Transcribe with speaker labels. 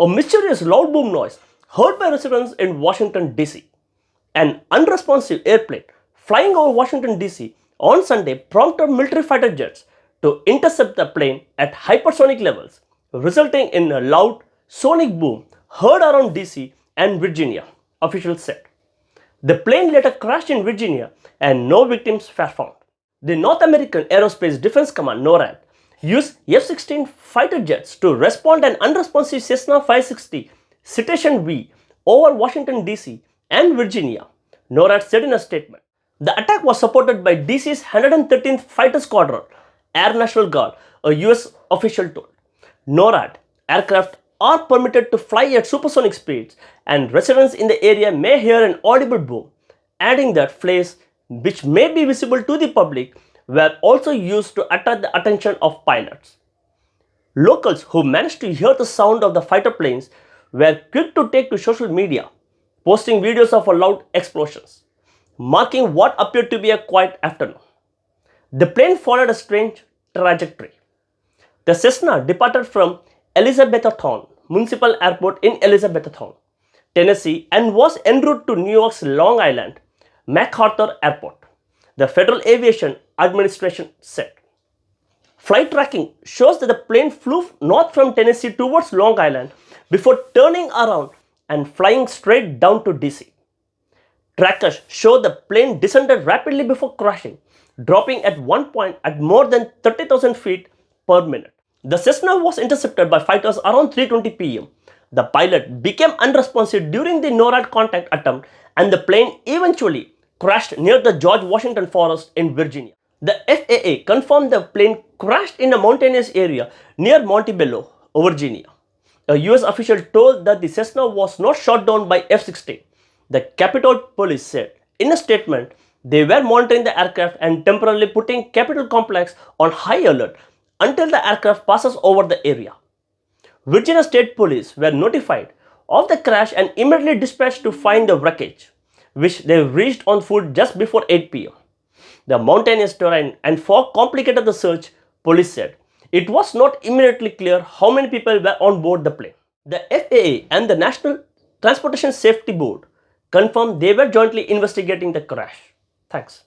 Speaker 1: A mysterious loud boom noise heard by residents in Washington, D.C. An unresponsive airplane flying over Washington, D.C. on Sunday prompted military fighter jets to intercept the plane at hypersonic levels, resulting in a loud sonic boom heard around D.C. and Virginia, officials said. The plane later crashed in Virginia and no victims were found. The North American Aerospace Defense Command NORAD used F-16 fighter jets to respond an unresponsive Cessna 560 Citation V over Washington, D.C. and Virginia, NORAD said in a statement. The attack was supported by DC's 113th Fighter Squadron, Air National Guard, a US official told. NORAD aircraft are permitted to fly at supersonic speeds, and residents in the area may hear an audible boom, adding that flares, which may be visible to the public, were also used to attract the attention of pilots. Locals who managed to hear the sound of the fighter planes were quick to take to social media, posting videos of loud explosions, marking what appeared to be a quiet afternoon. The plane followed a strange trajectory. The Cessna departed from Elizabethtown Municipal Airport in Elizabethtown, Tennessee, and was en route to New York's Long Island MacArthur Airport, the Federal Aviation Administration said. Flight tracking shows that the plane flew north from Tennessee towards Long Island before turning around and flying straight down to DC. Trackers show the plane descended rapidly before crashing, dropping at one point at more than 30,000 feet per minute. The Cessna was intercepted by fighters around 3:20 p.m. The pilot became unresponsive during the NORAD contact attempt, and the plane eventually crashed near the George Washington Forest in Virginia. The FAA confirmed the plane crashed in a mountainous area near Montebello, Virginia. A US official told that the Cessna was not shot down by F-16. The Capitol Police said in a statement they were monitoring the aircraft and temporarily putting Capitol Complex on high alert until the aircraft passes over the area. Virginia State Police were notified of the crash and immediately dispatched to find the wreckage, which they reached on foot just before 8 p.m. The mountainous terrain and fog complicated the search, police said. It was not immediately clear how many people were on board the plane. The FAA and the National Transportation Safety Board confirmed they were jointly investigating the crash. Thanks.